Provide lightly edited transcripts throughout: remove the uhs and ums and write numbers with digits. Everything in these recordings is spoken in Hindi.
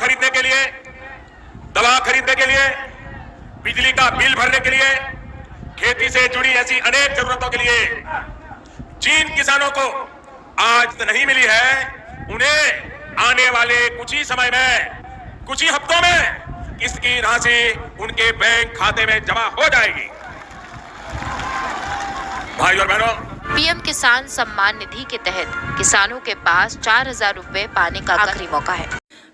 खरीदने के लिए, दवा खरीदने के लिए, बिजली का बिल भरने के लिए, खेती से जुड़ी ऐसी अनेक जरूरतों के लिए जिन किसानों को आज नहीं मिली है, उन्हें आने वाले कुछ ही समय में, कुछ ही हफ्तों में इसकी राशि उनके बैंक खाते में जमा हो जाएगी। भाई और बहनों, पीएम किसान सम्मान निधि के तहत किसानों के पास 4,000 रुपए पाने का आखिरी मौका है।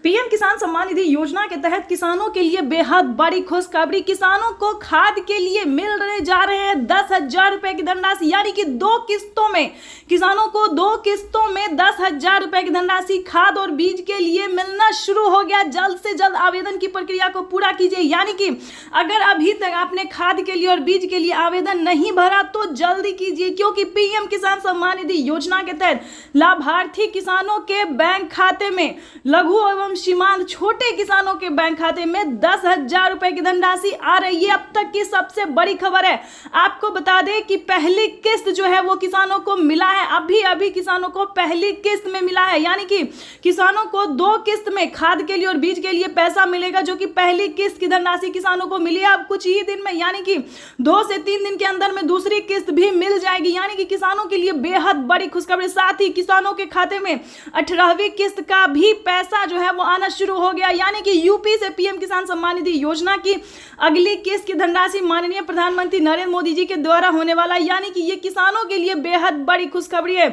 पीएम किसान सम्मान निधि योजना के तहत किसानों के लिए बेहद बड़ी खुशखबरी। किसानों को खाद के लिए मिलने जा रहे हैं 10,000 रुपए की धनराशि, यानी कि 2 किस्तों में किसानों को 2 किस्तों में 10,000 रुपए की धनराशि खाद और बीज के लिए मिलना शुरू हो गया। जल्द से जल्द आवेदन की प्रक्रिया को पूरा कीजिए, यानी कि अगर अभी तक आपने खाद के लिए और बीज के लिए आवेदन नहीं भरा तो जल्दी कीजिए, क्योंकि पीएम किसान सम्मान निधि योजना के तहत लाभार्थी किसानों के बैंक खाते में, लघु एवं सीमांत छोटे किसानों के बैंक खाते में 10,000 रुपए की धनराशि आ रही है। अब तक की सबसे बड़ी खबर है। आपको बता दें कि पहली किस्त जो है वो किसानों को मिला है, अभी किसानों को पहली किस्त में मिला है, यानी कि किसानों को 2 किस्त में खाद के लिए और बीज के लिए पैसा मिलेगा, जो कि पहली किस्त की धनराशि किसानों को मिली है अब कुछ ही दिन में, यानी कि 2 से 3 दिन के अंदर में दूसरी किस्त भी मिल जाएगी, यानी कि किसानों के लिए बेहद बड़ी खुशखबरी। साथ ही किसानों के खाते में 18वीं किस्त का भी पैसा जो है वो आना शुरू हो गया, यानी कि यूपी से पीएम किसान सम्मान निधि योजना की अगली किस्त की धनराशि माननीय प्रधानमंत्री नरेंद्र मोदी जी के द्वारा होने वाला, यानी कि ये किसानों के लिए बेहद बड़ी खुशखबरी है।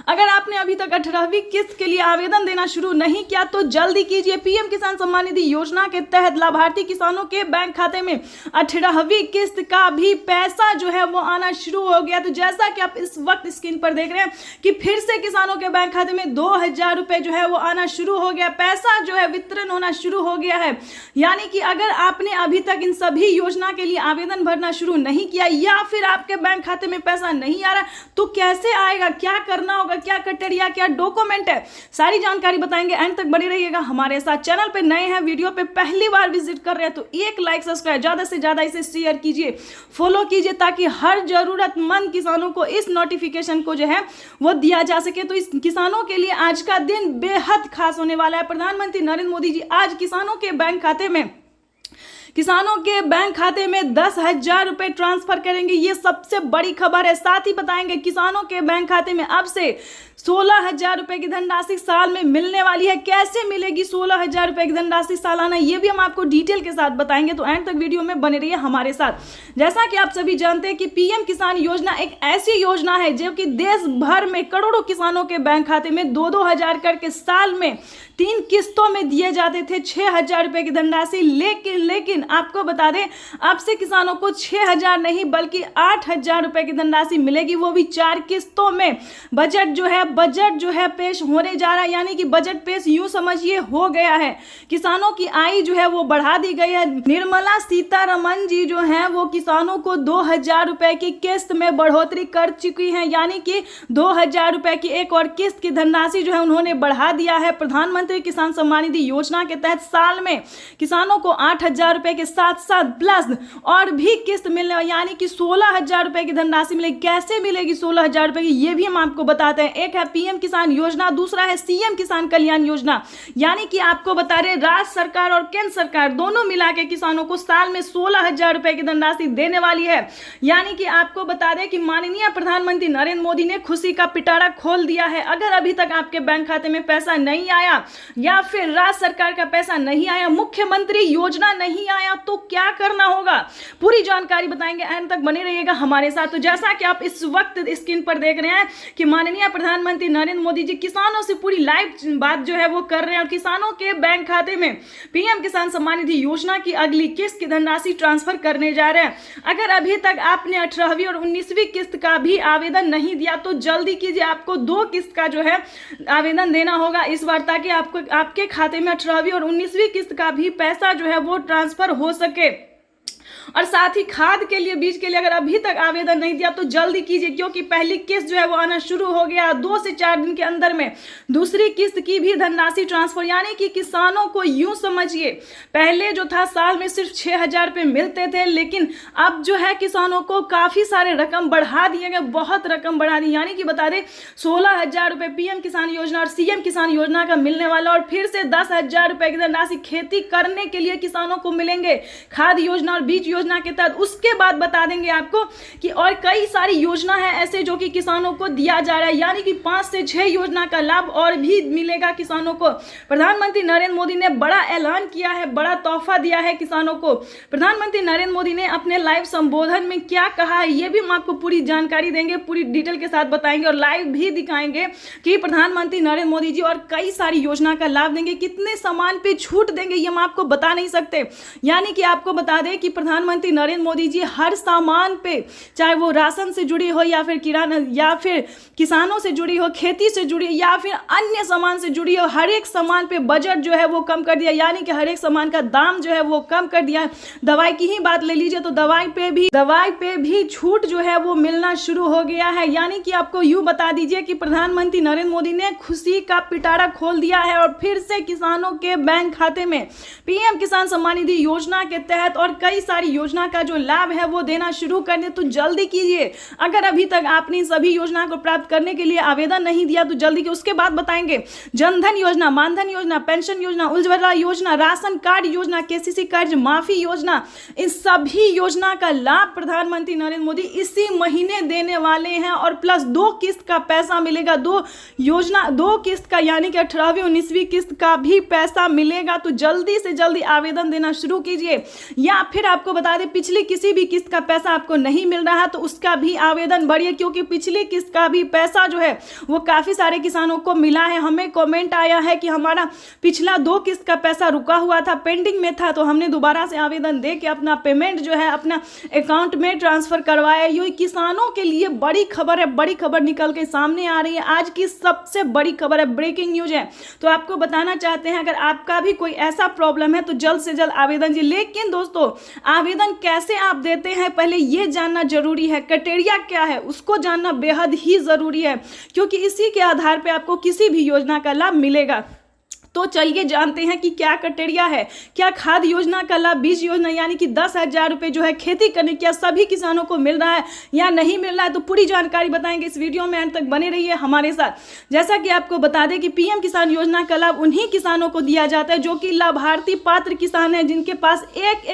अगर आपने अभी तक 18वीं किस्त के लिए आवेदन देना शुरू नहीं किया तो जल्दी कीजिए। पीएम किसान सम्मान निधि योजना के तहत लाभार्थी किसानों के बैंक खाते में 18वीं किस्त का भी पैसा जो है वो आना शुरू हो गया। तो जैसा कि आप इस वक्त स्क्रीन पर देख रहे हैं कि फिर से किसानों के बैंक खाते में 2,000 रुपए जो है वो आना शुरू हो गया, पैसा जो है वितरण होना शुरू हो गया है। यानी कि अगर आपने अभी तक इन सभी योजना के लिए आवेदन भरना शुरू नहीं किया या फिर आपके बैंक खाते में पैसा नहीं आ रहा तो कैसे आएगा, क्या करना होगा, क्या क्राइटेरिया, क्या डॉक्यूमेंट है, सारी जानकारी बताएंगे। एंड तक बने रहिएगा हमारे साथ। चैनल पे नए हैं, वीडियो पे पहली बार विजिट कर रहे हैं तो एक लाइक, सब्सक्राइब, ज्यादा से ज्यादा इसे शेयर कीजिए, फॉलो कीजिए, ताकि हर जरूरतमंद किसानों को इस नोटिफिकेशन को जो है वो दिया जा सके। तो इस किसानों के लिए आज का दिन बेहद खास होने वाला है। प्रधानमंत्री नरेंद्र मोदी जी आज किसानों के बैंक खाते में 10,000 रुपए ट्रांसफर करेंगे। ये सबसे बड़ी खबर है। साथ ही बताएंगे किसानों के बैंक खाते में अब से 16,000 रुपए की धनराशि साल में मिलने वाली है। कैसे मिलेगी 16,000 रुपए की धनराशि सालाना, ये भी हम आपको डिटेल के साथ बताएंगे। तो एंड तक वीडियो में बने रहिए हमारे साथ। जैसा कि आप सभी जानते हैं कि पीएम किसान योजना एक ऐसी योजना है जो कि देश भर में करोड़ों किसानों के बैंक खाते में 2-2 हजार करके साल में 3 किस्तों में दिए जाते थे 6,000 रुपए की धनराशि। लेकिन आपको बता दें अब से किसानों को 6,000 नहीं बल्कि 8,000 रुपए की धनराशि मिलेगी, वो भी 4 किस्तों में। बजट जो है पेश होने जा रहा है, यानी कि बजट पेश यूं समझिए हो गया है। किसानों की आय जो है वो बढ़ा दी गई है। निर्मला सीतारमण जी जो है वो किसानों को 2,000 रुपए की किस्त में बढ़ोतरी कर चुकी हैं, यानी कि 2,000 रुपए की एक और किस्त की धनराशि जो है उन्होंने बढ़ा दिया है। प्रधानमंत्री किसान सम्मान निधि योजना के तहत साल में किसानों को 8,000 रुपए के साथ साथ प्लस और भी किस्त मिलने, यानी कि 16,000 रुपए की धनराशि मिलेगी। कैसे मिलेगी 16,000 रुपए की, ये भी हम आपको बताते हैं। एक है पीएम किसान योजना, दूसरा है सीएम किसान कल्याण योजना, यानी कि आपको बता रहे राज्य सरकार और केंद्र सरकार दोनों मिला के किसानों को साल में 16,000 रुपए की धनराशि देने वाली है। यानी कि आपको बता दें कि माननीय प्रधानमंत्री नरेंद्र मोदी ने खुशी का पिटारा खोल दिया है। अगर अभी तक आपके बैंक खाते में पैसा नहीं आया या फिर राज्य सरकार का पैसा नहीं आया, मुख्यमंत्री योजना नहीं आया तो क्या करना होगा, पूरी जानकारी बताएंगे। एंड तक बने रहिएगा हमारे साथ। तो जैसा कि आप इस वक्त स्क्रीन पर देख रहे हैं कि माननीय प्रधानमंत्री नरेंद्र मोदी जी किसानों से पूरी लाइव बात जो है वो कर रहे हैं और किसानों के बैंक खाते में पीएम किसान सम्मान निधि योजना की अगली किस्त की धनराशि ट्रांसफर करने जा रहे हैं। अगर अभी तक आपने 18वीं और 19वीं किस्त का भी आवेदन नहीं दिया तो जल्दी कीजिए। आपको 2 किस्त का जो है आवेदन देना होगा इस बार, ताकि आपके खाते में 18वीं और 19वीं किस्त का भी पैसा जो है वो ट्रांसफर हो सके। और साथ ही खाद के लिए, बीज के लिए अगर अभी तक आवेदन नहीं दिया तो जल्दी कीजिए, क्योंकि पहली किस्त जो है वो आना शुरू हो गया 2 से 4 दिन के अंदर में। दूसरी किस्त की भी धनराशि ट्रांसफर, यानी कि किसानों को यूं समझिए, पहले जो था साल में सिर्फ 6,000 रुपये मिलते थे, लेकिन अब जो है किसानों को काफी सारे रकम बढ़ा दिए गए, बहुत रकम बढ़ा दी। यानी कि बता दें 16,000 रुपये पीएम किसान योजना और सीएम किसान योजना का मिलने वाला, और फिर से 10,000 रुपये की धनराशि खेती करने के लिए किसानों को मिलेंगे खाद योजना और बीज योजना के तहत। उसके बाद बता देंगे आपको कि और कई सारी योजना है ऐसे जो कि किसानों को दिया जा रहा है, यानी कि 5 से 6 योजना का लाभ और भी मिलेगा किसानों को। प्रधानमंत्री नरेंद्र मोदी ने बड़ा ऐलान किया है, बड़ा तोहफा दिया है किसानों को। प्रधानमंत्री नरेंद्र मोदी ने अपने लाइव संबोधन में क्या कहा है, ये भी हम आपको पूरी जानकारी देंगे, पूरी डिटेल के साथ बताएंगे और लाइव भी दिखाएंगे कि प्रधानमंत्री नरेंद्र मोदी जी और कई सारी योजना का लाभ देंगे, कितने सामान पे छूट देंगे ये हम आपको बता नहीं सकते। यानी कि आपको बता दें कि प्रधानमंत्री नरेंद्र मोदी जी हर सामान पे, चाहे वो राशन से जुड़ी हो या फिर किराना या फिर किसानों से जुड़ी हो, खेती से जुड़ी या फिर अन्य सामान से जुड़ी हो, हर एक सामान पे बजट जो है वो कम कर दिया, यानी कि हर एक सामान का दाम जो है वो कम कर दिया। दवाई की ही बात ले लीजिए तो दवाई पे भी छूट जो है वो मिलना शुरू हो गया है। यानी कि आपको यूं बता दीजिए कि प्रधानमंत्री नरेंद्र मोदी ने खुशी का पिटारा खोल दिया है और फिर से किसानों के बैंक खाते में पीएम किसान सम्मान निधि योजना के तहत और कई सारी योजना का जो लाभ है वो देना शुरू कर दे। तो जल्दी कीजिए, अगर अभी तक आपने सभी योजना को प्राप्त करने के लिए आवेदन नहीं दिया तो जल्दी की। उसके बाद बताएंगे जनधन योजना, मानधन योजना, पेंशन योजना, उज्ज्वला योजना, राशन कार्ड योजना, केसीसी कर्ज माफी योजना, इन सभी योजना का लाभ प्रधानमंत्री नरेंद्र मोदी इसी महीने देने वाले हैं और प्लस 2 किस्त का पैसा मिलेगा, 2 किस्त का, यानी कि 18वीं 19वीं किस्त का भी पैसा मिलेगा। तो जल्दी से जल्दी आवेदन देना शुरू कीजिए, या फिर आपको बता दें पिछली किसी भी किस्त का पैसा आपको नहीं मिल रहा तो उसका भी आवेदन बढ़िए, क्योंकि पिछली किस्त का भी पैसा जो है वो काफी सारे किसानों को मिला है। हमें कमेंट आया है कि हमारा पिछला 2 किस्त का पैसा रुका हुआ था, पेंडिंग में था, तो हमने दोबारा से आवेदन दे के अपना पेमेंट जो है अपना अकाउंट में ट्रांसफर करवाया। ये किसानों के लिए बड़ी खबर है, बड़ी खबर निकल के सामने आ रही है, आज की सबसे बड़ी खबर है, ब्रेकिंग न्यूज है। तो आपको बताना चाहते हैं अगर आपका भी कोई ऐसा प्रॉब्लम है तो जल्द से जल्द आवेदन दीजिए। लेकिन दोस्तों आवेदन कैसे आप देते हैं पहले ये जानना जरूरी है, क्राइटेरिया क्या है उसको जानना बेहद ही जरूरी है, क्योंकि इसी के आधार पर आपको किसी भी योजना का लाभ मिलेगा। तो चलिए जानते हैं कि क्या क्राइटेरिया है, क्या खाद योजना का लाभ, बीज योजना यानी कि 10,000 रुपये जो है खेती करने क्या सभी किसानों को मिल रहा है या नहीं मिल रहा है। तो पूरी जानकारी बताएंगे इस वीडियो में, अंत तक बने रहिए हमारे साथ। जैसा कि आपको बता दें कि पीएम किसान योजना का लाभ उन्हीं किसानों को दिया जाता है जो कि लाभार्थी पात्र किसान है, जिनके पास एक